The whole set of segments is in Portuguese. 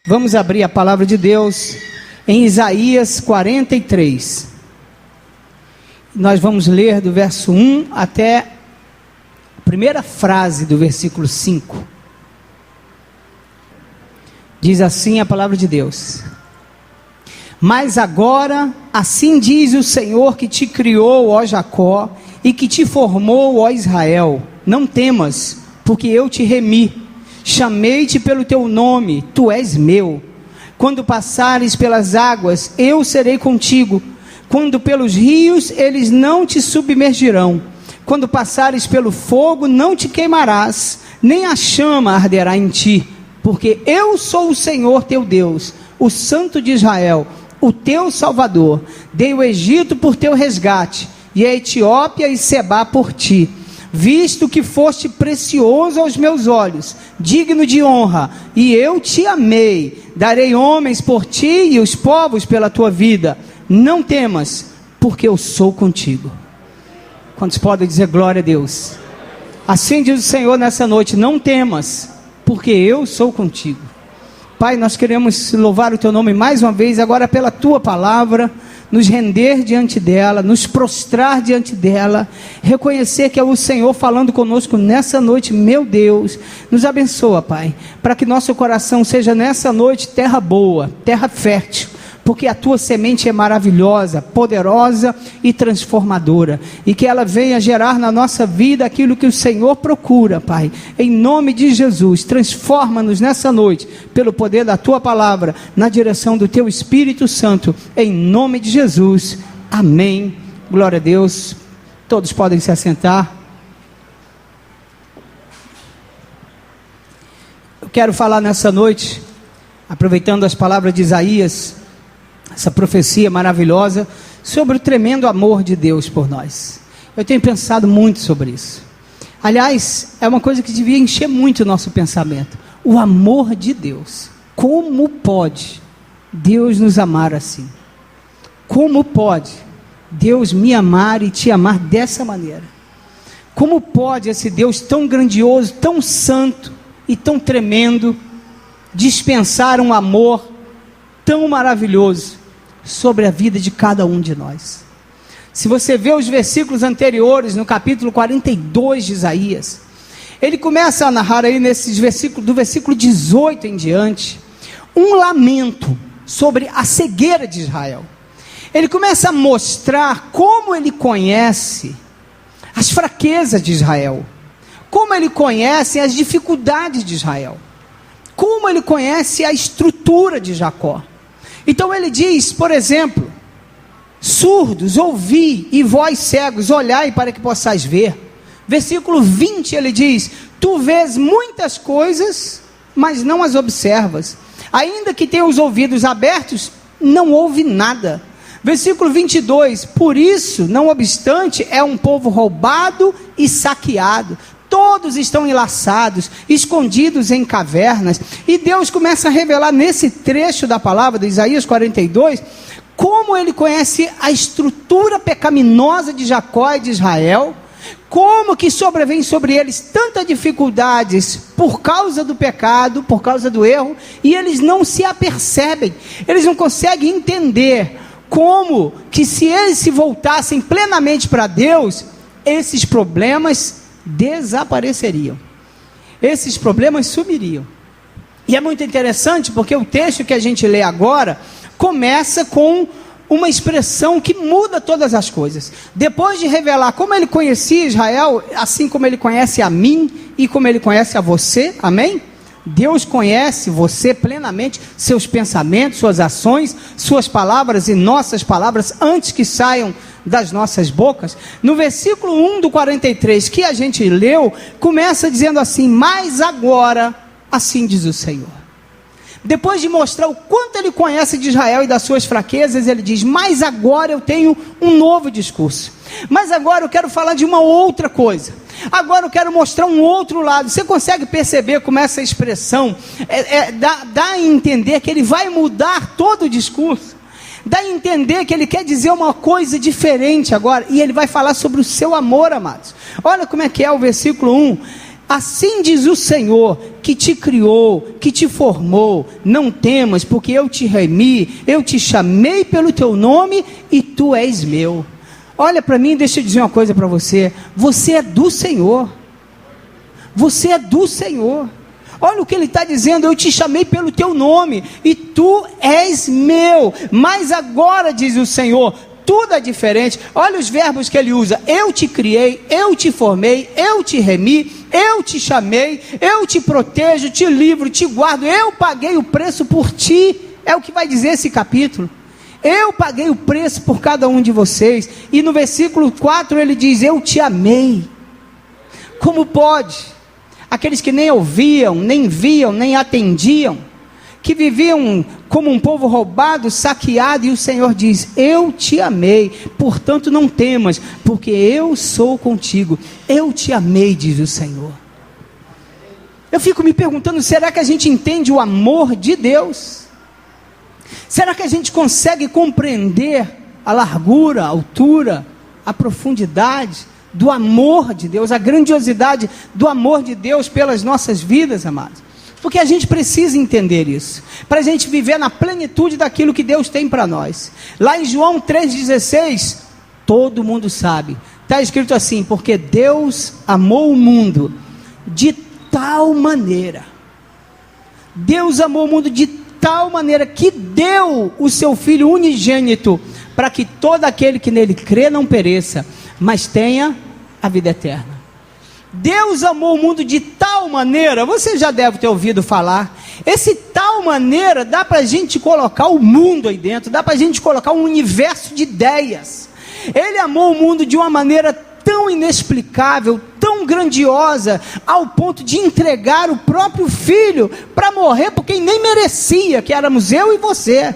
Vamos abrir a palavra de Deus em Isaías 43. Nós vamos ler do verso 1 até a primeira frase do versículo 5. Diz assim a palavra de Deus: Mas agora, assim diz o Senhor que te criou, ó Jacó, e que te formou, ó Israel: não temas, porque eu te remi. Chamei-te pelo teu nome, tu és meu. Quando passares pelas águas, eu serei contigo. Quando pelos rios, eles não te submergirão. Quando passares pelo fogo, não te queimarás, nem a chama arderá em ti. Porque eu sou o Senhor teu Deus, o Santo de Israel, o teu Salvador. Dei o Egito por teu resgate, e a Etiópia e Sebá por ti. Visto que foste precioso aos meus olhos, digno de honra, e eu te amei, darei homens por ti e os povos pela tua vida. Não temas, porque eu sou contigo. Quantos podem dizer glória a Deus? Assim diz o Senhor nessa noite: não temas, porque eu sou contigo. Pai, nós queremos louvar o teu nome mais uma vez, agora pela tua palavra, nos render diante dela, nos prostrar diante dela, reconhecer que é o Senhor falando conosco nessa noite. Meu Deus, nos abençoa, Pai, para que nosso coração seja nessa noite terra boa, terra fértil, porque a tua semente é maravilhosa, poderosa e transformadora, e que ela venha gerar na nossa vida aquilo que o Senhor procura, Pai. Em nome de Jesus, transforma-nos nessa noite, pelo poder da tua palavra, na direção do teu Espírito Santo, em nome de Jesus, amém. Glória a Deus. Todos podem se assentar. Eu quero falar nessa noite, aproveitando as palavras de Isaías, essa profecia maravilhosa, sobre o tremendo amor de Deus por nós. Eu tenho pensado muito sobre isso. Aliás, é uma coisa que devia encher muito o nosso pensamento. O amor de Deus. Como pode Deus nos amar assim? Como pode Deus me amar e te amar dessa maneira? Como pode esse Deus tão grandioso, tão santo e tão tremendo dispensar um amor tão maravilhoso sobre a vida de cada um de nós? Se você vê os versículos anteriores, no capítulo 42 de Isaías, ele começa a narrar aí nesses versículos, do versículo 18 em diante, um lamento sobre a cegueira de Israel. Ele começa a mostrar como ele conhece as fraquezas de Israel, como ele conhece as dificuldades de Israel, como ele conhece a estrutura de Jacó. Então ele diz, por exemplo: surdos, ouvi, e vós cegos, olhai para que possais ver. Versículo 20 ele diz: tu vês muitas coisas, mas não as observas. Ainda que tenha os ouvidos abertos, não ouve nada. Versículo 22, por isso, não obstante, é um povo roubado e saqueado. Todos estão enlaçados, escondidos em cavernas. E Deus começa a revelar nesse trecho da palavra de Isaías 42, como ele conhece a estrutura pecaminosa de Jacó e de Israel, como que sobrevém sobre eles tantas dificuldades por causa do pecado, por causa do erro, e eles não se apercebem, eles não conseguem entender como que se eles se voltassem plenamente para Deus, esses problemas desapareceriam, esses problemas sumiriam. E é muito interessante porque o texto que a gente lê agora começa com uma expressão que muda todas as coisas. Depois de revelar como ele conhecia Israel, assim como ele conhece a mim e como ele conhece a você, amém? Deus conhece você plenamente, seus pensamentos, suas ações, suas palavras e nossas palavras, antes que saiam das nossas bocas. No versículo 1 do 43 que a gente leu, começa dizendo assim: mas agora, assim diz o Senhor. Depois de mostrar o quanto ele conhece de Israel e das suas fraquezas, ele diz: mas agora eu tenho um novo discurso, mas agora eu quero falar de uma outra coisa, agora eu quero mostrar um outro lado. Você consegue perceber como essa expressão dá a entender que ele vai mudar todo o discurso? Dá a entender que ele quer dizer uma coisa diferente agora, e ele vai falar sobre o seu amor, amados. Olha como é que é o versículo 1: Assim diz o Senhor, que te criou, que te formou, não temas, porque eu te remi, eu te chamei pelo teu nome, e tu és meu. Olha para mim, deixa eu dizer uma coisa para você, você é do Senhor, você é do Senhor. Olha o que ele está dizendo, eu te chamei pelo teu nome, e tu és meu. Mas agora, diz o Senhor, tudo é diferente. Olha os verbos que ele usa: eu te criei, eu te formei, eu te remi, eu te chamei, eu te protejo, te livro, te guardo, eu paguei o preço por ti. É o que vai dizer esse capítulo. Eu paguei o preço por cada um de vocês. E no versículo 4 ele diz: eu te amei. Como pode aqueles que nem ouviam, nem viam, nem atendiam, que viviam como um povo roubado, saqueado, e o Senhor diz: eu te amei, portanto não temas, porque eu sou contigo, eu te amei, diz o Senhor. Eu fico me perguntando, será que a gente entende o amor de Deus? Será que a gente consegue compreender a largura, a altura, a profundidade do amor de Deus, a grandiosidade do amor de Deus pelas nossas vidas, amados? Porque a gente precisa entender isso, para a gente viver na plenitude daquilo que Deus tem para nós. Lá em João 3,16, todo mundo sabe, está escrito assim: porque Deus amou o mundo de tal maneira, Deus amou o mundo de tal maneira, que deu o seu Filho unigênito, para que todo aquele que nele crê não pereça, mas tenha a vida eterna. Deus amou o mundo de tal maneira, você já deve ter ouvido falar, esse tal maneira, dá para a gente colocar o mundo aí dentro, dá para a gente colocar um universo de ideias. Ele amou o mundo de uma maneira tão inexplicável, tão grandiosa, ao ponto de entregar o próprio Filho, para morrer por quem nem merecia, que éramos eu e você.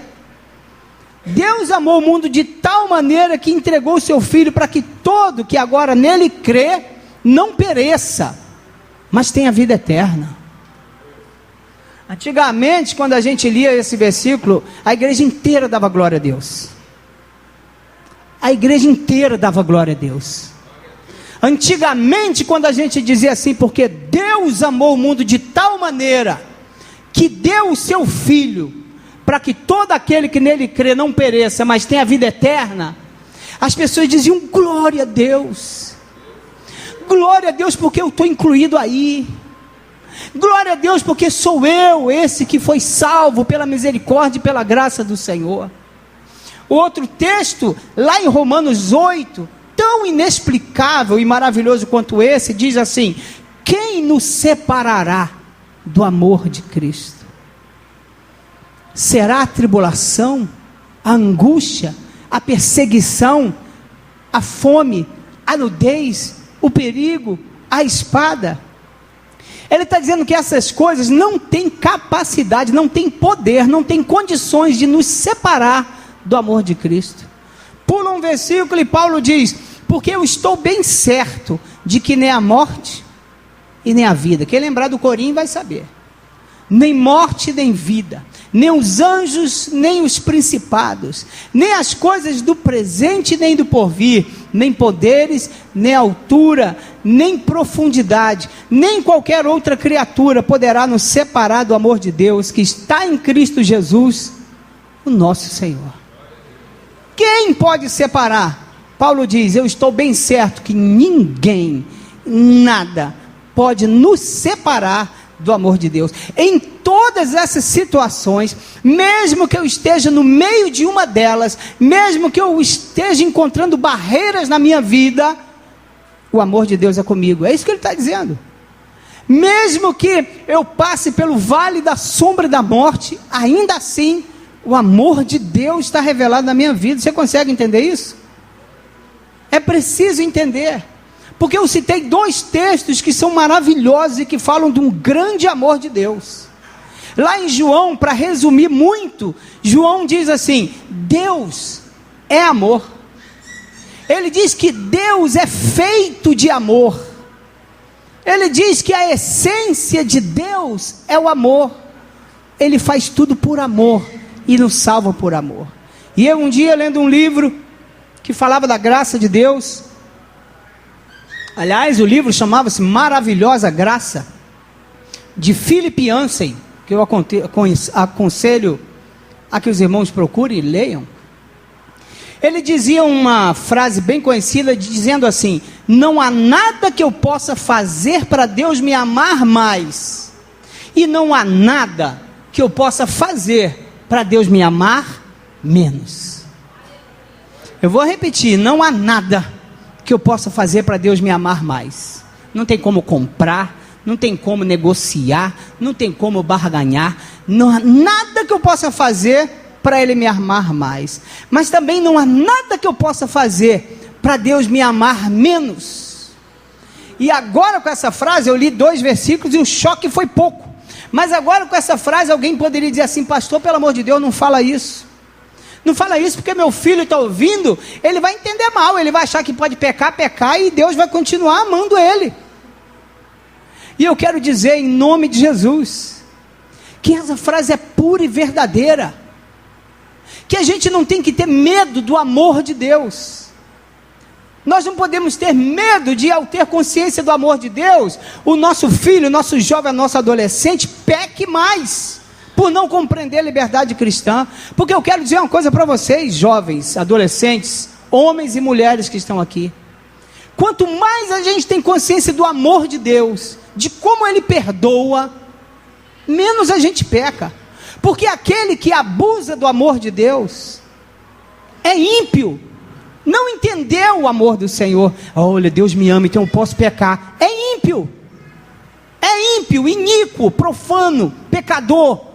Deus amou o mundo de tal maneira, que entregou o seu Filho, para que todo que agora nele crê, não pereça, mas tenha vida eterna. Antigamente, quando a gente lia esse versículo, a igreja inteira dava glória a Deus. A igreja inteira dava glória a Deus. Antigamente, quando a gente dizia assim: porque Deus amou o mundo de tal maneira, que deu o seu Filho, para que todo aquele que nele crê não pereça, mas tenha vida eterna, as pessoas diziam: glória a Deus. Glória a Deus porque eu estou incluído aí. Glória a Deus porque sou eu, esse que foi salvo pela misericórdia e pela graça do Senhor. Outro texto, lá em Romanos 8, tão inexplicável e maravilhoso quanto esse, diz assim: quem nos separará do amor de Cristo? Será a tribulação, a angústia, a perseguição, a fome, a nudez, o perigo, a espada? Ele está dizendo que essas coisas não têm capacidade, não têm poder, não têm condições de nos separar do amor de Cristo. Pula um versículo e Paulo diz: porque eu estou bem certo de que nem a morte e nem a vida, quem lembrar do corinho vai saber, nem morte nem vida, nem os anjos, nem os principados, nem as coisas do presente, nem do porvir, nem poderes, nem altura, nem profundidade, nem qualquer outra criatura poderá nos separar do amor de Deus, que está em Cristo Jesus, o nosso Senhor. Quem pode separar? Paulo diz: eu estou bem certo que ninguém, nada, pode nos separar do amor de Deus. Em todas essas situações, mesmo que eu esteja no meio de uma delas, mesmo que eu esteja encontrando barreiras na minha vida, o amor de Deus é comigo. É isso que ele está dizendo. Mesmo que eu passe pelo vale da sombra da morte, ainda assim, o amor de Deus está revelado na minha vida. Você consegue entender isso? É preciso entender. Porque eu citei dois textos que são maravilhosos e que falam de um grande amor de Deus. Lá em João, para resumir muito, João diz assim: Deus é amor. Ele diz que Deus é feito de amor. Ele diz que a essência de Deus é o amor. Ele faz tudo por amor e nos salva por amor. E eu um dia, lendo um livro que falava da graça de Deus, Aliás, o livro chamava-se Maravilhosa Graça, de Philip Yancey, que eu aconselho a que os irmãos procurem e leiam. Ele dizia uma frase bem conhecida, dizendo assim: não há nada que eu possa fazer para Deus me amar mais, e não há nada que eu possa fazer para Deus me amar menos. Eu vou repetir: não há nada que eu possa fazer para Deus me amar mais. Não tem como comprar, não tem como negociar, não tem como barganhar, não há nada que eu possa fazer para Ele me amar mais, mas também não há nada que eu possa fazer para Deus me amar menos. E agora com essa frase, eu li 2 versículos e o choque foi pouco, mas agora com essa frase, alguém poderia dizer assim: pastor, pelo amor de Deus, não fala isso. Não fala isso porque meu filho está ouvindo, ele vai entender mal, ele vai achar que pode pecar, e Deus vai continuar amando ele. E eu quero dizer, em nome de Jesus, que essa frase é pura e verdadeira, que a gente não tem que ter medo do amor de Deus. Nós não podemos ter medo de, ao ter consciência do amor de Deus, o nosso filho, o nosso jovem, o nosso adolescente peque mais, por não compreender a liberdade cristã. Porque eu quero dizer uma coisa para vocês, jovens, adolescentes, homens e mulheres que estão aqui: quanto mais a gente tem consciência do amor de Deus, de como Ele perdoa, menos a gente peca. Porque aquele que abusa do amor de Deus é ímpio, não entendeu o amor do Senhor. Olha, Deus me ama, então eu posso pecar. É ímpio, iníquo, profano, pecador,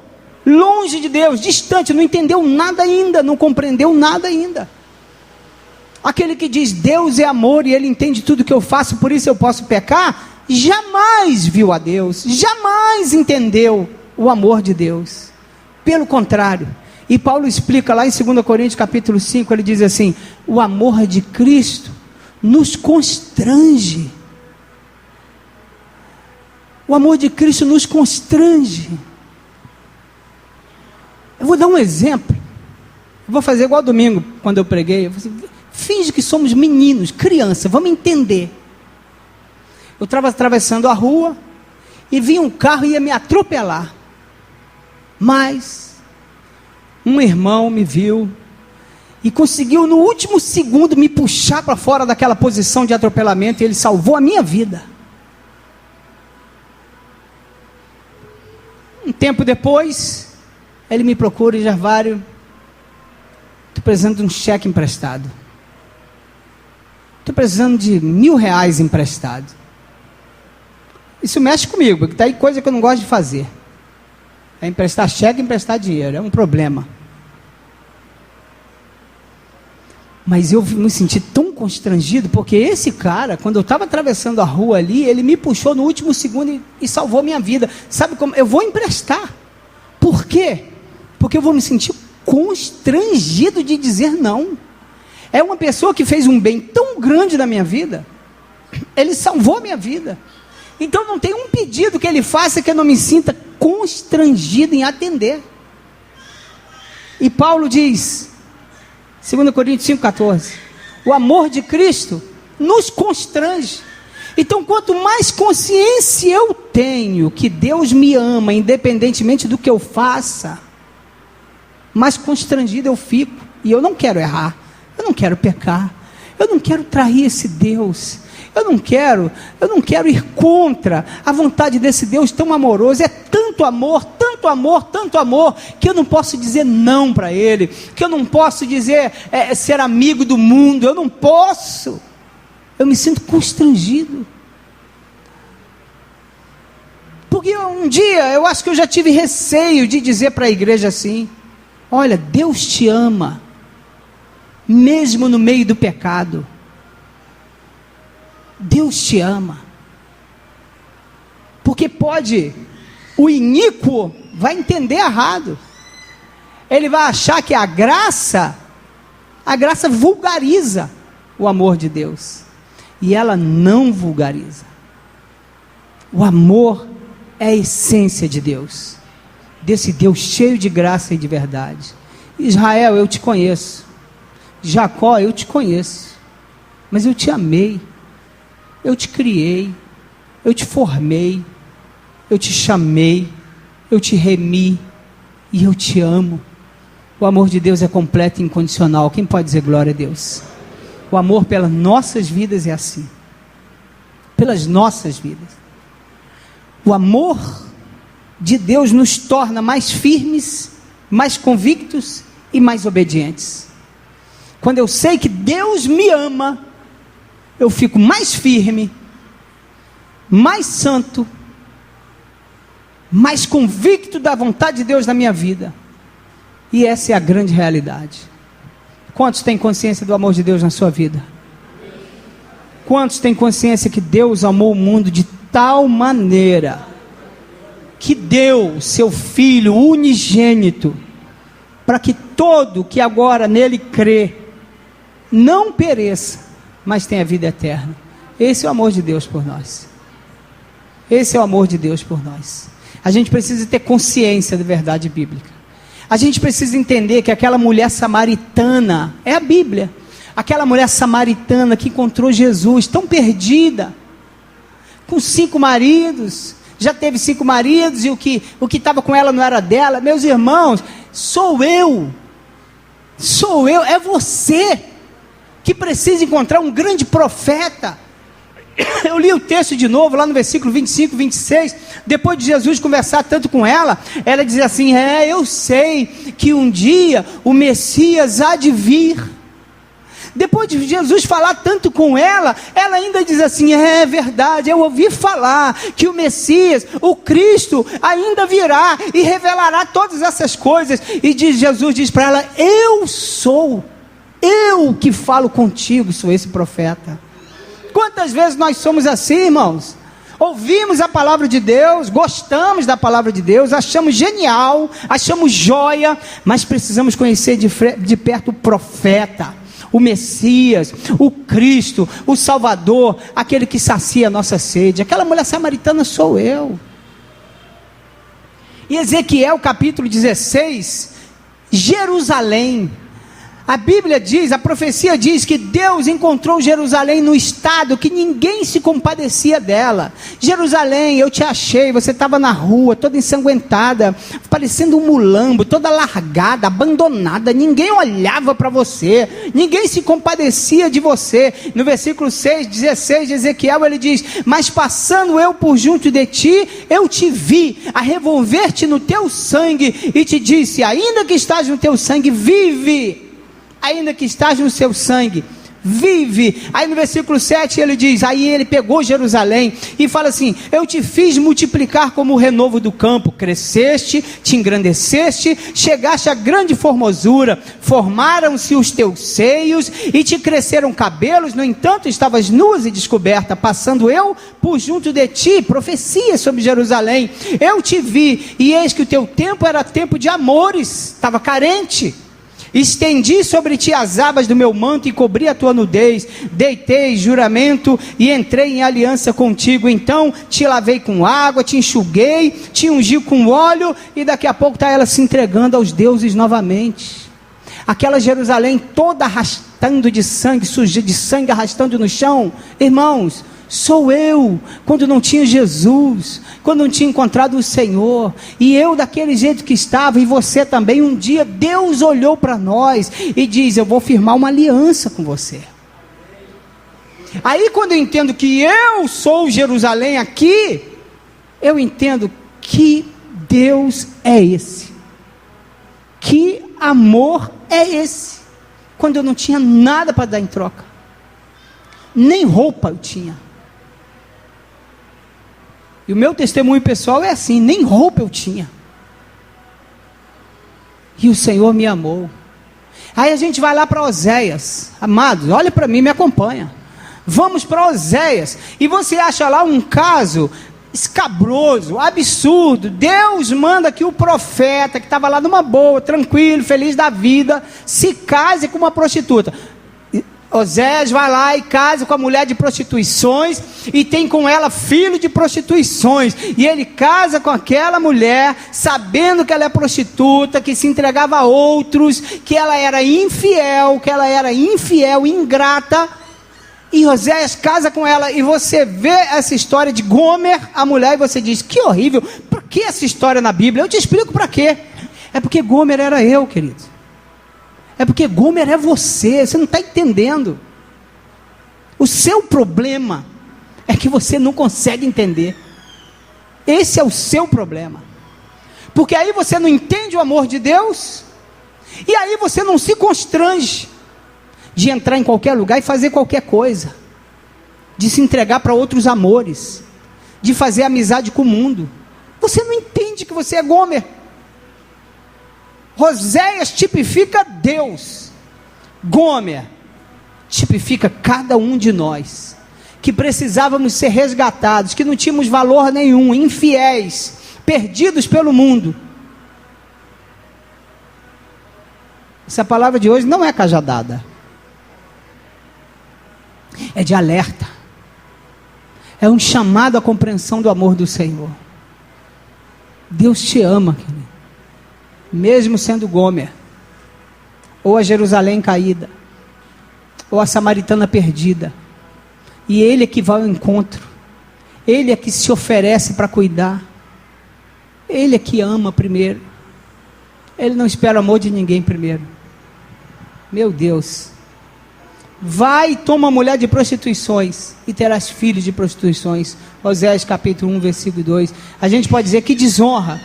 longe de Deus, distante, não entendeu nada ainda, não compreendeu nada ainda. Aquele que diz Deus é amor e Ele entende tudo que eu faço, por isso eu posso pecar, jamais viu a Deus, jamais entendeu o amor de Deus. Pelo contrário, e Paulo explica lá em 2 Coríntios capítulo 5, ele diz assim: o amor de Cristo nos constrange. O amor de Cristo nos constrange. Eu vou dar um exemplo. Eu vou fazer igual domingo, quando eu preguei. Eu falei assim: finge que somos meninos, criança, vamos entender. Eu estava atravessando a rua e vi um carro e ia me atropelar. Mas um irmão me viu e conseguiu no último segundo me puxar para fora daquela posição de atropelamento, e ele salvou a minha vida. Um tempo depois, ele me procura: Gervário, estou precisando de um cheque emprestado. Estou precisando de R$1.000 emprestado. Isso mexe comigo, porque está aí coisa que eu não gosto de fazer. É emprestar cheque, emprestar dinheiro, é um problema. Mas eu me senti tão constrangido, porque esse cara, quando eu estava atravessando a rua ali, ele me puxou no último segundo e salvou minha vida. Sabe como? Eu vou emprestar. Por quê? Porque eu vou me sentir constrangido de dizer não. É uma pessoa que fez um bem tão grande na minha vida, ele salvou a minha vida. Então não tem um pedido que ele faça que eu não me sinta constrangido em atender. E Paulo diz, 2 Coríntios 5,14, o amor de Cristo nos constrange. Então, quanto mais consciência eu tenho que Deus me ama, independentemente do que eu faça, mais constrangido eu fico. E eu não quero errar, eu não quero pecar, eu não quero trair esse Deus, eu não quero ir contra a vontade desse Deus tão amoroso. É tanto amor, tanto amor, tanto amor, que eu não posso dizer não para Ele, que eu não posso dizer ser amigo do mundo, eu não posso. Eu me sinto constrangido. Porque um dia, eu acho que eu já tive receio de dizer para a igreja assim: olha, Deus te ama, mesmo no meio do pecado. Deus te ama. Porque o iníquo vai entender errado. Ele vai achar que a graça vulgariza o amor de Deus. E ela não vulgariza. O amor é a essência de Deus, desse Deus cheio de graça e de verdade. Israel, eu te conheço. Jacó, eu te conheço. Mas eu te amei. Eu te criei, eu te formei, eu te chamei, eu te remi e eu te amo. O amor de Deus é completo e incondicional. Quem pode dizer glória a Deus? O amor pelas nossas vidas é assim. Pelas nossas vidas. O amor de Deus nos torna mais firmes, mais convictos e mais obedientes. Quando eu sei que Deus me ama, eu fico mais firme, mais santo, mais convicto da vontade de Deus na minha vida. E essa é a grande realidade. Quantos têm consciência do amor de Deus na sua vida? Quantos têm consciência que Deus amou o mundo de tal maneira que deu seu Filho unigênito, para que todo que agora nele crê, não pereça, mas tenha vida eterna. Esse é o amor de Deus por nós. Esse é o amor de Deus por nós. A gente precisa ter consciência da verdade bíblica. A gente precisa entender que aquela mulher samaritana, é a Bíblia, aquela mulher samaritana que encontrou Jesus, tão perdida, com 5 maridos, já teve 5 maridos, e o que estava com ela não era dela. Meus irmãos, sou eu, é você, que precisa encontrar um grande profeta. Eu li o texto de novo, lá no versículo 25, 26, depois de Jesus conversar tanto com ela, ela diz assim, eu sei que um dia o Messias há de vir. Depois de Jesus falar tanto com ela, ela ainda diz assim, é verdade, eu ouvi falar que o Messias, o Cristo, ainda virá e revelará todas essas coisas. E Jesus diz para ela, eu que falo contigo, sou esse profeta. Quantas vezes nós somos assim, irmãos? Ouvimos a palavra de Deus, gostamos da palavra de Deus, achamos genial, achamos joia, mas precisamos conhecer de perto o profeta, o Messias, o Cristo, o Salvador, aquele que sacia a nossa sede. Aquela mulher samaritana sou eu. E Ezequiel capítulo 16, Jerusalém. A Bíblia diz, a profecia diz que Deus encontrou Jerusalém no estado que ninguém se compadecia dela. Jerusalém, eu te achei, você estava na rua, toda ensanguentada, parecendo um mulambo, toda largada, abandonada, ninguém olhava para você, ninguém se compadecia de você. No versículo 6, 16 de Ezequiel, ele diz, mas passando eu por junto de ti, eu te vi, a revolver-te no teu sangue, e te disse, ainda que estás no teu sangue, vive. Ainda que estás no seu sangue, vive. Aí no versículo 7 ele diz, aí ele pegou Jerusalém e fala assim, eu te fiz multiplicar como o renovo do campo, cresceste, te engrandeceste, chegaste a grande formosura, formaram-se os teus seios e te cresceram cabelos, no entanto estavas nua e descoberta, passando eu por junto de ti, profecia sobre Jerusalém, eu te vi, e eis que o teu tempo era tempo de amores, estava carente. Estendi sobre ti as abas do meu manto e cobri a tua nudez, deitei juramento e entrei em aliança contigo, então te lavei com água, te enxuguei, te ungi com óleo, e daqui a pouco está ela se entregando aos deuses novamente. Aquela Jerusalém toda arrastando de sangue, suja de sangue, arrastando no chão. Irmãos, sou eu, quando não tinha Jesus, quando não tinha encontrado o Senhor, e eu daquele jeito que estava, e você também. Um dia Deus olhou para nós e diz, eu vou firmar uma aliança com você. Aí quando eu entendo que eu sou Jerusalém aqui, eu entendo que Deus é esse, que amor é esse, quando eu não tinha nada para dar em troca, nem roupa eu tinha. E o meu testemunho pessoal é assim, nem roupa eu tinha. E o Senhor me amou. Aí a gente vai lá para Oséias. Amados, olha para mim, me acompanha. Vamos para Oséias. E você acha lá um caso escabroso, absurdo. Deus manda que o profeta, que estava lá numa boa, tranquilo, feliz da vida, se case com uma prostituta. Oséias vai lá e casa com a mulher de prostituições, e tem com ela filho de prostituições, e ele casa com aquela mulher, sabendo que ela é prostituta, que se entregava a outros, que ela era infiel, ingrata, E Oséias casa com ela, e você vê essa história de Gomer, a mulher, e você diz, que horrível, por que essa história na Bíblia? Eu te explico para quê. É porque Gomer era eu, querido. É porque Gomer é você não está entendendo. O seu problema é que você não consegue entender. Esse é o seu problema. Porque aí você não entende o amor de Deus, e aí você não se constrange de entrar em qualquer lugar e fazer qualquer coisa, de se entregar para outros amores, de fazer amizade com o mundo. Você não entende que você é Gomer. Oséias tipifica Deus. Gomer tipifica cada um de nós, que precisávamos ser resgatados, que não tínhamos valor nenhum, infiéis, perdidos pelo mundo. Essa palavra de hoje não é cajadada, é de alerta, é um chamado à compreensão do amor do Senhor. Deus te ama, querido, mesmo sendo Gomer, ou a Jerusalém caída, ou a samaritana perdida, e Ele é que vai ao encontro, Ele é que se oferece para cuidar, Ele é que ama primeiro, Ele não espera o amor de ninguém primeiro. Meu Deus, vai e toma mulher de prostituições, e terás filhos de prostituições. Oséias capítulo 1, versículo 2. A gente pode dizer que desonra,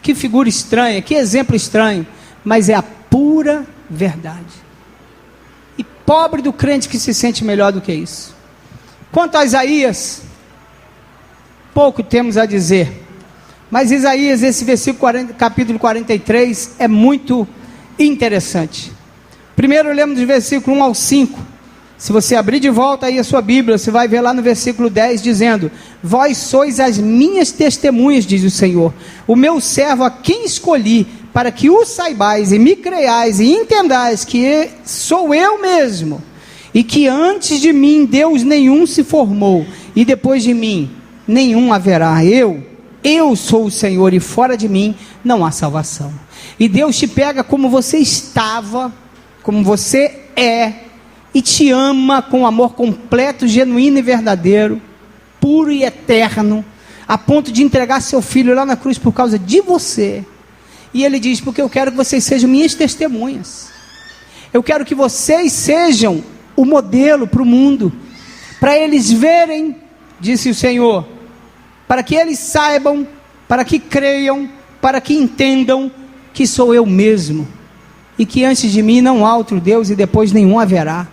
que figura estranha, que exemplo estranho, mas é a pura verdade. E pobre do crente que se sente melhor do que isso. Quanto a Isaías, pouco temos a dizer, mas Isaías, esse versículo capítulo 43, é muito interessante. Primeiro lemos do versículo 1 ao 5, se você abrir de volta aí a sua Bíblia, você vai ver lá no versículo 10, dizendo, vós sois as minhas testemunhas, diz o Senhor, o meu servo a quem escolhi, para que o saibais e me creiais e entendais que sou eu mesmo, e que antes de mim Deus nenhum se formou, e depois de mim nenhum haverá. Eu sou o Senhor, e fora de mim não há salvação. E Deus te pega como você estava, como você é, e te ama com amor completo, genuíno e verdadeiro, puro e eterno, a ponto de entregar seu filho lá na cruz por causa de você. E Ele diz, porque eu quero que vocês sejam minhas testemunhas, eu quero que vocês sejam o modelo para o mundo, para eles verem, disse o Senhor, para que eles saibam, para que creiam, para que entendam que sou eu mesmo, e que antes de mim não há outro Deus, e depois nenhum haverá,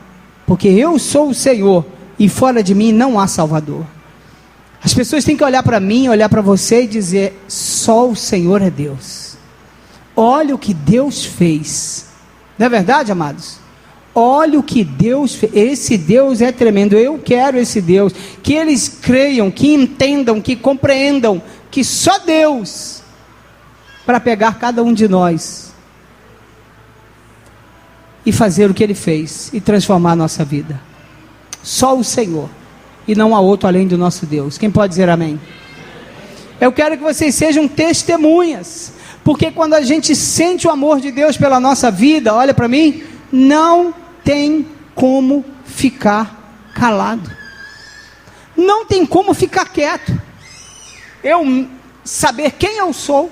porque eu sou o Senhor, e fora de mim não há Salvador. As pessoas têm que olhar para mim, olhar para você e dizer, só o Senhor é Deus. Olha o que Deus fez, não é verdade, amados? Olha o que Deus fez, esse Deus é tremendo, eu quero esse Deus, que eles creiam, que entendam, que compreendam, que só Deus, para pegar cada um de nós, e fazer o que Ele fez, e transformar a nossa vida, só o Senhor, e não há outro além do nosso Deus. Quem pode dizer amém? Eu quero que vocês sejam testemunhas, porque quando a gente sente o amor de Deus pela nossa vida, olha para mim, não tem como ficar calado, não tem como ficar quieto. Eu saber quem eu sou,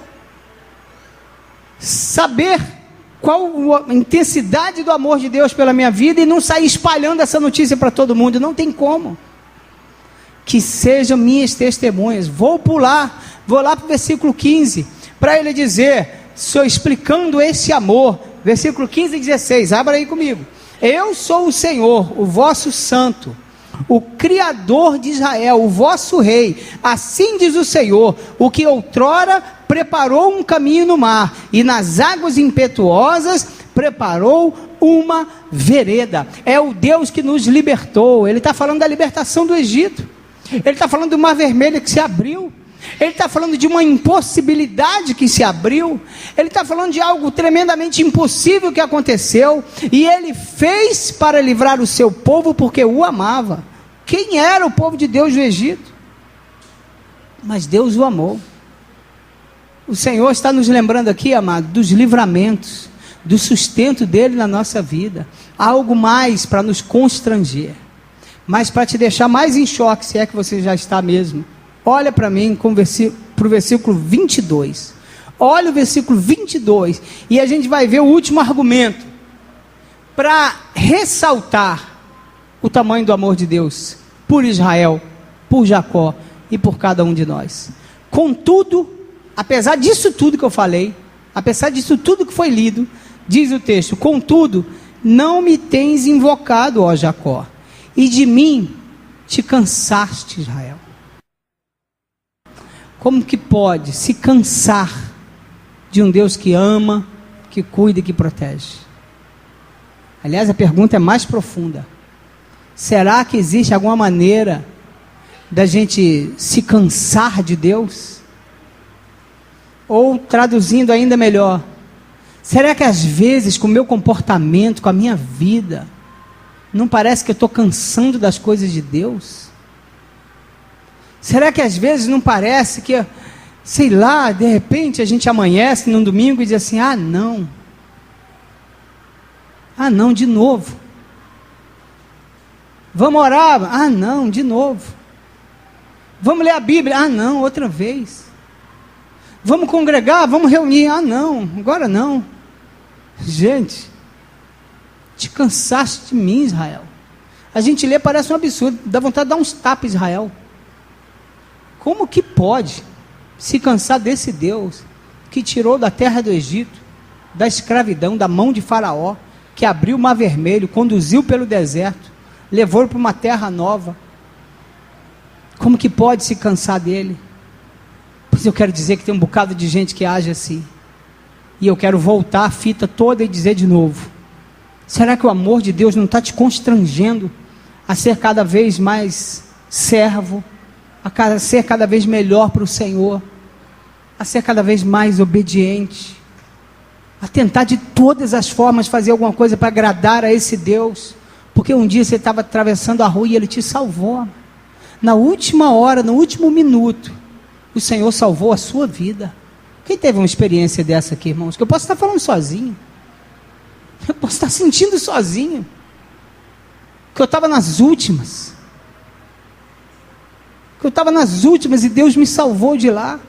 saber qual a intensidade do amor de Deus pela minha vida, e não sair espalhando essa notícia para todo mundo, não tem como. Que sejam minhas testemunhas. Vou lá para o versículo 15, para ele dizer, explicando esse amor, versículo 15 e 16, abra aí comigo. Eu sou o Senhor, o vosso santo, o Criador de Israel, o vosso rei, assim diz o Senhor, o que outrora preparou um caminho no mar, e nas águas impetuosas preparou uma vereda. É o Deus que nos libertou. Ele está falando da libertação do Egito, ele está falando do mar vermelho que se abriu, ele está falando de uma impossibilidade que se abriu, ele está falando de algo tremendamente impossível que aconteceu, e ele fez para livrar o seu povo, porque o amava. Quem era o povo de Deus do Egito? Mas Deus o amou. O Senhor está nos lembrando aqui, amado, dos livramentos, do sustento dele na nossa vida. Há algo mais para nos constranger, Mas para te deixar mais em choque, se é que você já está mesmo, olha para mim para o versículo 22. Olha o versículo 22, e a gente vai ver o último argumento, para ressaltar o tamanho do amor de Deus, por Israel, por Jacó, e por cada um de nós. Contudo, apesar disso tudo que eu falei, apesar disso tudo que foi lido, diz o texto: contudo, não me tens invocado, ó Jacó, e de mim te cansaste, Israel. Como que pode se cansar de um Deus que ama, que cuida e que protege? Aliás, a pergunta é mais profunda. Será que existe alguma maneira da gente se cansar de Deus? Ou, traduzindo ainda melhor, será que às vezes com o meu comportamento, com a minha vida, não parece que eu estou cansando das coisas de Deus? Será que às vezes não parece que, sei lá, de repente a gente amanhece num domingo e diz assim: ah não, de novo. Vamos orar? Ah não, de novo. Vamos ler a Bíblia? Ah não, outra vez. Vamos congregar? Vamos reunir? Ah não, agora não. Gente, te cansaste de mim, Israel. A gente lê, parece um absurdo, dá vontade de dar uns tapas, Israel. Como que pode se cansar desse Deus que tirou da terra do Egito, da escravidão, da mão de Faraó, que abriu o Mar Vermelho, conduziu pelo deserto, levou para uma terra nova? Como que pode se cansar dele? Pois eu quero dizer que tem um bocado de gente que age assim, e eu quero voltar a fita toda e dizer de novo: será que o amor de Deus não está te constrangendo a ser cada vez mais servo, a ser cada vez melhor para o Senhor, a ser cada vez mais obediente, a tentar de todas as formas fazer alguma coisa para agradar a esse Deus? Porque um dia você estava atravessando a rua e Ele te salvou. Na última hora, no último minuto, o Senhor salvou a sua vida. Quem teve uma experiência dessa aqui, irmãos? Que eu posso estar falando sozinho, eu posso estar sentindo sozinho, que eu estava nas últimas, e Deus me salvou de lá.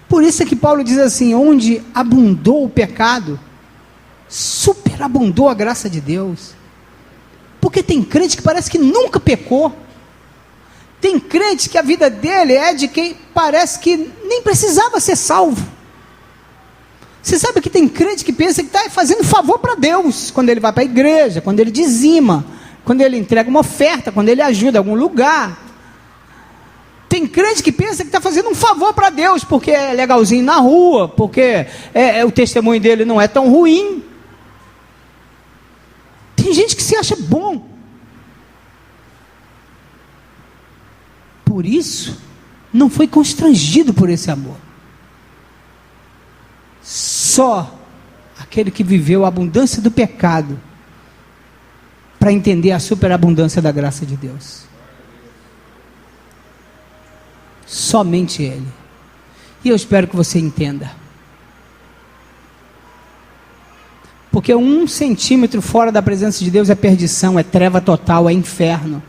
Por isso é que Paulo diz assim: onde abundou o pecado, superabundou a graça de Deus. Porque tem crente que parece que nunca pecou. Tem crente que a vida dele é de quem parece que nem precisava ser salvo. Você sabe que tem crente que pensa que está fazendo favor para Deus, quando ele vai para a igreja, quando ele dizima, quando ele entrega uma oferta, quando ele ajuda em algum lugar. Tem crente que pensa que está fazendo um favor para Deus, porque é legalzinho na rua, porque o testemunho dele não é tão ruim. Tem gente que se acha bom. Por isso, não foi constrangido por esse amor. Só aquele que viveu a abundância do pecado para entender a superabundância da graça de Deus. Somente Ele. E eu espero que você entenda. Porque 1 centímetro fora da presença de Deus é perdição, é treva total, é inferno.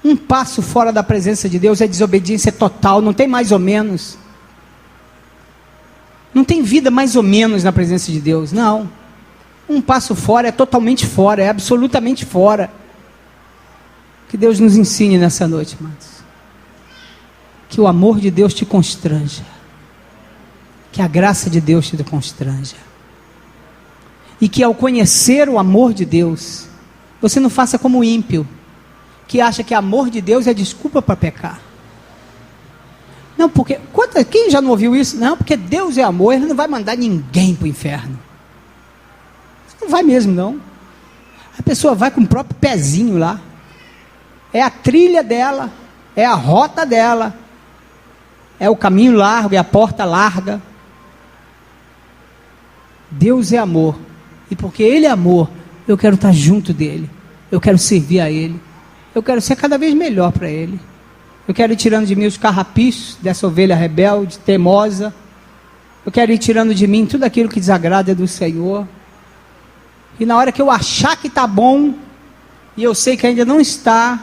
1 passo fora da presença de Deus é desobediência total, não tem mais ou menos. Não tem vida mais ou menos na presença de Deus, não. 1 passo fora é totalmente fora, é absolutamente fora. Que Deus nos ensine nessa noite, amados. Que o amor de Deus te constranja. Que a graça de Deus te constranja. E que ao conhecer o amor de Deus, você não faça como o ímpio, que acha que amor de Deus é desculpa para pecar. Não, porque, quem já não ouviu isso? Não, porque Deus é amor, Ele não vai mandar ninguém para o inferno. Não vai mesmo, não. A pessoa vai com o próprio pezinho lá. É a trilha dela, é a rota dela, é o caminho largo, é a porta larga. Deus é amor, e porque Ele é amor, eu quero estar junto dEle, eu quero servir a Ele, eu quero ser cada vez melhor para Ele, eu quero ir tirando de mim os carrapichos dessa ovelha rebelde, teimosa, eu quero ir tirando de mim tudo aquilo que desagrada do Senhor, E na hora que eu achar que está bom, e eu sei que ainda não está,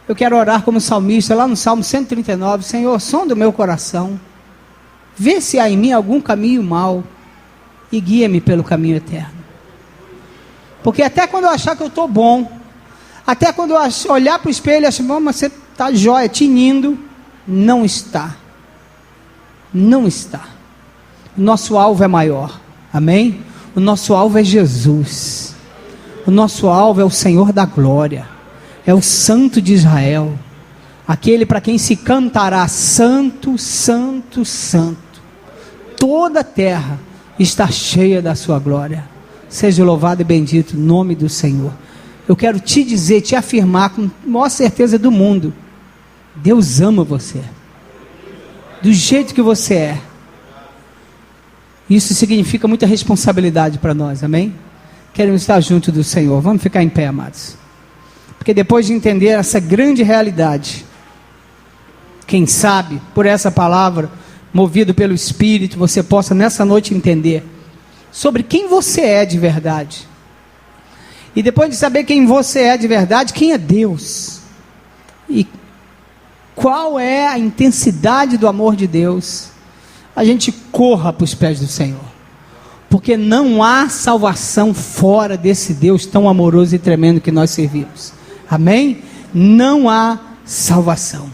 eu quero orar como salmista, lá no Salmo 139, Senhor, sonda o meu coração, vê se há em mim algum caminho mau, e guia-me pelo caminho eterno. Porque até quando eu achar que eu estou bom, até quando eu olhar para o espelho e achar, mas você está jóia, tinindo, não está. Não está. O nosso alvo é maior, amém? O nosso alvo é Jesus. O nosso alvo é o Senhor da glória, é o Santo de Israel, aquele para quem se cantará santo, santo, santo. Toda a terra está cheia da sua glória. Seja louvado e bendito o nome do Senhor. Eu quero te dizer, te afirmar com a maior certeza do mundo, Deus ama você, do jeito que você é. Isso significa muita responsabilidade para nós, amém? Queremos estar junto do Senhor. Vamos ficar em pé, amados, porque depois de entender essa grande realidade, quem sabe, por essa palavra, movido pelo Espírito, você possa nessa noite entender sobre quem você é de verdade. E depois de saber quem você é de verdade, quem é Deus, e qual é a intensidade do amor de Deus, a gente corra para os pés do Senhor, porque não há salvação fora desse Deus tão amoroso e tremendo que nós servimos, amém? Não há salvação.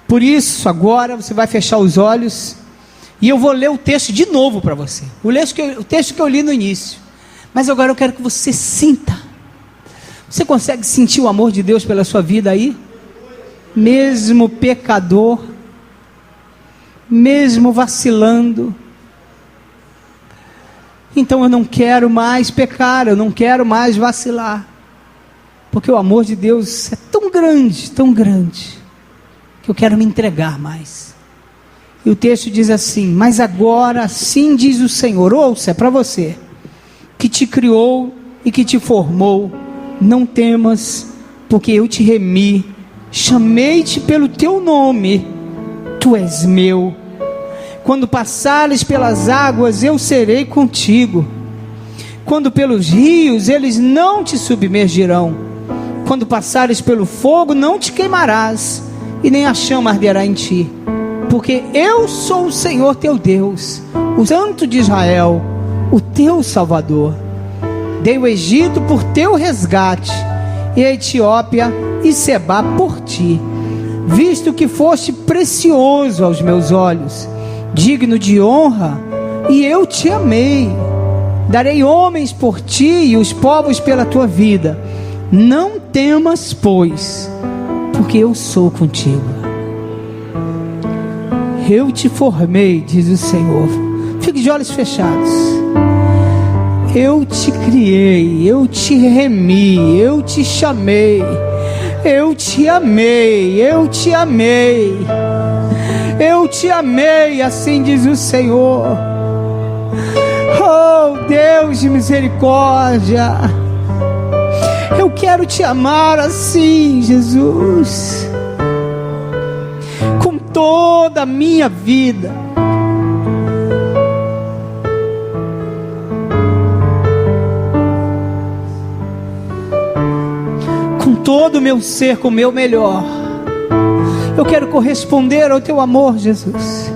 Por isso, agora você vai fechar os olhos, e eu vou ler o texto de novo para você, o texto que eu li no início, mas agora eu quero que você sinta. Você consegue sentir o amor de Deus pela sua vida aí? Mesmo pecador, mesmo vacilando. Então eu não quero mais pecar, eu não quero mais vacilar, porque o amor de Deus é tão grande, que eu quero me entregar mais. E o texto diz assim: mas agora assim diz o Senhor, ouça, é para você, que te criou e que te formou, não temas, porque eu te remi, chamei-te pelo teu nome, tu és meu. Quando passares pelas águas, eu serei contigo. Quando pelos rios, eles não te submergirão. Quando passares pelo fogo, não te queimarás, e nem a chama arderá em ti. Porque eu sou o Senhor teu Deus, o Santo de Israel, o teu Salvador. Dei o Egito por teu resgate, e a Etiópia e Sebá por ti, visto que foste precioso aos meus olhos, digno de honra, e eu te amei. Darei homens por ti e os povos pela tua vida. Não temas, pois, porque eu sou contigo. Eu te formei, diz o Senhor. Fique de olhos fechados. Eu te criei, eu te remi, eu te chamei, eu te amei, eu te amei, eu te amei, assim diz o Senhor. Oh Deus de misericórdia, eu quero te amar assim, Jesus, com toda a minha vida. Todo o meu ser, com o meu melhor, eu quero corresponder ao teu amor, Jesus.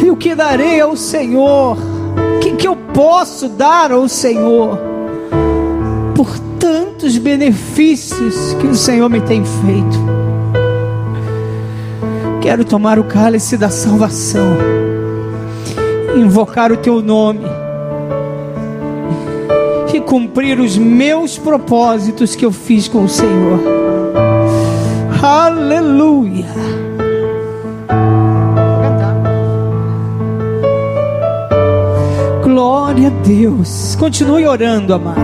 E o que darei ao Senhor? O que eu posso dar ao Senhor por tantos benefícios que o Senhor me tem feito? Quero tomar o cálice da salvação, invocar o teu nome e cumprir os meus propósitos que eu fiz com o Senhor. Aleluia. Glória a Deus. Continue orando, amado.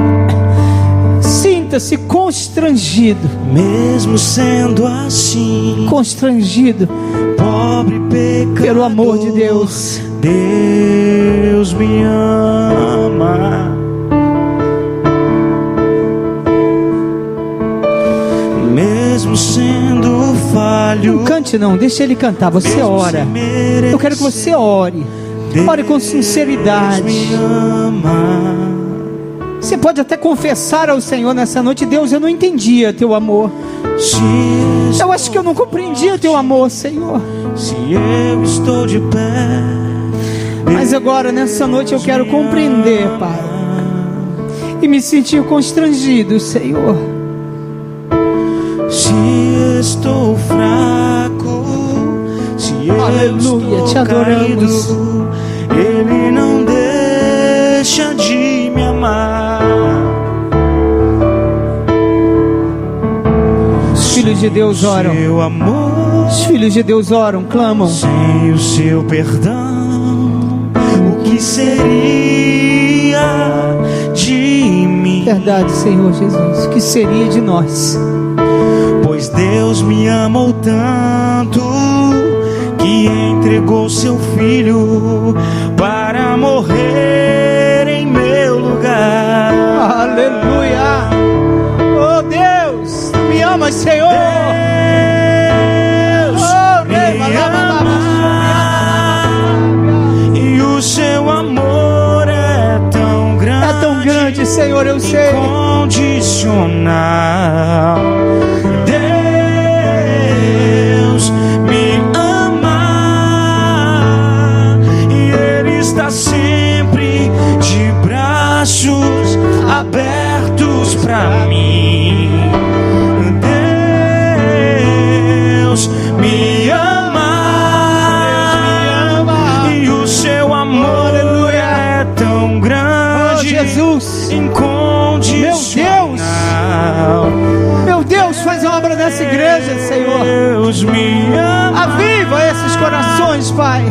Sinta-se constrangido. Mesmo sendo assim, constrangido, pobre pecador, pelo amor de Deus. Deus me ama. Mesmo sendo falho, não cante não, deixa ele cantar, você ora. Eu quero que você ore. Ore com sinceridade. Me ama. Você pode até confessar ao Senhor nessa noite: Deus, eu não entendia teu amor. Eu acho que eu não compreendia teu amor, Senhor. Se eu estou de pé, mas agora, nessa noite, eu quero compreender, Pai, e me sentir constrangido, Senhor. Se estou fraco, se aleluia, eu te estou adoramos. caído, Ele não deixa de me amar. Os filhos de Deus oram. Seu amor, os filhos de Deus oram, clamam. Sem o seu perdão, o que seria de mim? Verdade, Senhor Jesus, o que seria de nós? Pois Deus me amou tanto que entregou seu filho para morrer em meu lugar. Aleluia! Oh Deus, me ama, Senhor. Deus me ama, e o seu amor é tão grande. É tão grande, Senhor, eu sei. Incondicional. Deus me ama e Ele está sempre de braços abertos para mim. Deus me ama e o seu amor é tão grande. Oh, Jesus, incondicional. Meu Deus, faz a obra nessa igreja, Senhor. Deus me ama. Aviva esses corações, Pai.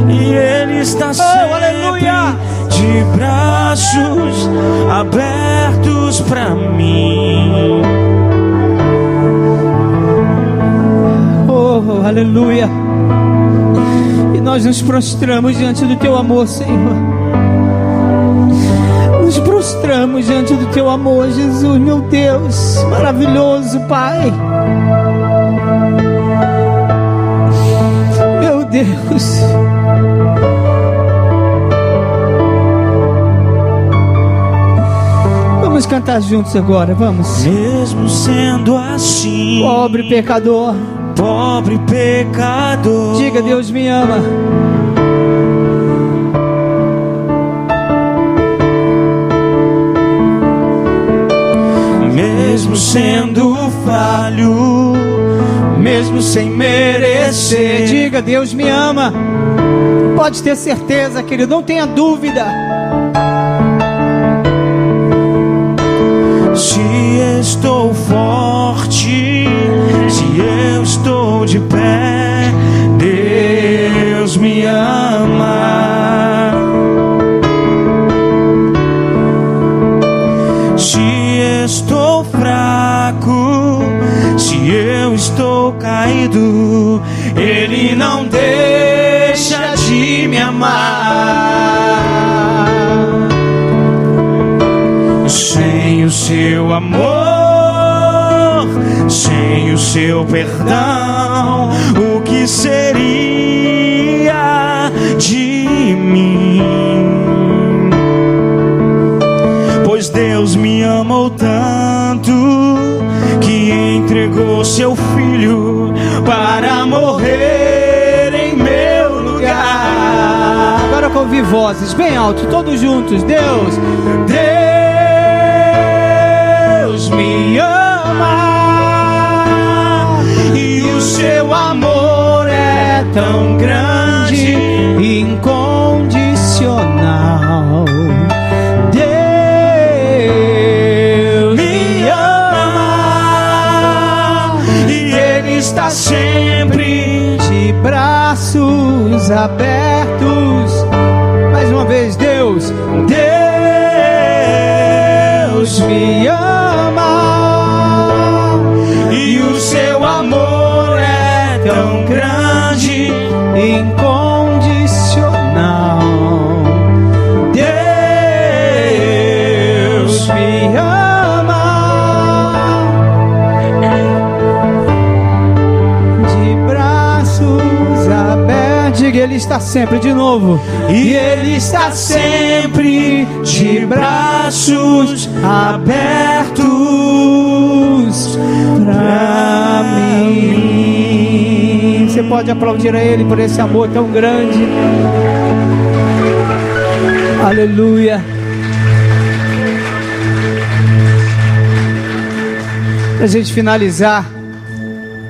E Ele está sempre aleluia, de braços abertos para mim. Oh, aleluia. E nós nos prostramos diante do Teu amor, Senhor. Nos prostramos diante do Teu amor, Jesus, meu Deus, maravilhoso, Pai. Meu Deus. Vamos cantar juntos agora, vamos. Mesmo sendo assim, Pobre pecador, diga: Deus me ama. Mesmo sendo falho, mesmo sem merecer, diga: Deus me ama. Pode ter certeza, querido, não tenha dúvida. se estou forte, se eu estou de pé, Deus me ama. Se estou fraco, se eu estou caído, Ele não deixa de me amar. Sem o seu amor, sem o seu perdão, o que seria de mim? Pois Deus me amou tanto que entregou seu filho para morrer em meu lugar. Agora eu ouvi vozes bem alto, todos juntos. Deus me ama e o seu amor é tão grande, incondicional. Deus me ama e Ele está sempre de braços abertos. Mais uma vez, Deus me ama e o seu amor é tão grande, incondicional. Deus me ama de braços abertos. Diga, Ele está sempre, de novo. E Ele está sempre de braços abertos para mim. Você pode aplaudir a Ele por esse amor tão grande. Aleluia. Para a gente finalizar,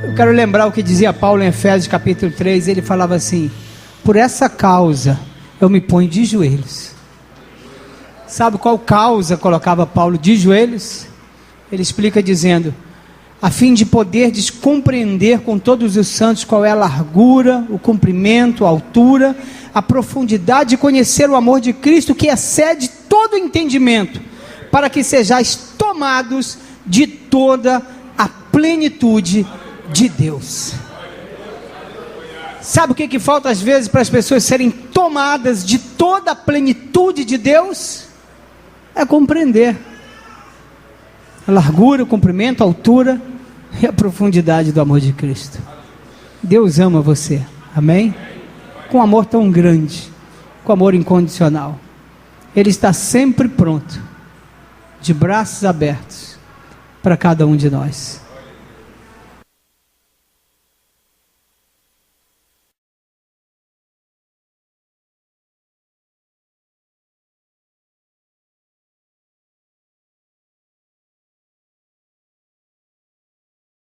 eu quero lembrar o que dizia Paulo em Efésios capítulo 3. Ele falava assim: por essa causa eu me ponho de joelhos. Sabe qual causa colocava Paulo de joelhos? Ele explica dizendo: a fim de poderdes compreender com todos os santos qual é a largura, o comprimento, a altura, a profundidade, de conhecer o amor de Cristo que excede todo entendimento, para que sejais tomados de toda a plenitude de Deus. Sabe o que falta às vezes para as pessoas serem tomadas de toda a plenitude de Deus? É compreender a largura, o comprimento, a altura e a profundidade do amor de Cristo. Deus ama você, amém? Com amor tão grande, com amor incondicional. Ele está sempre pronto, de braços abertos para cada um de nós.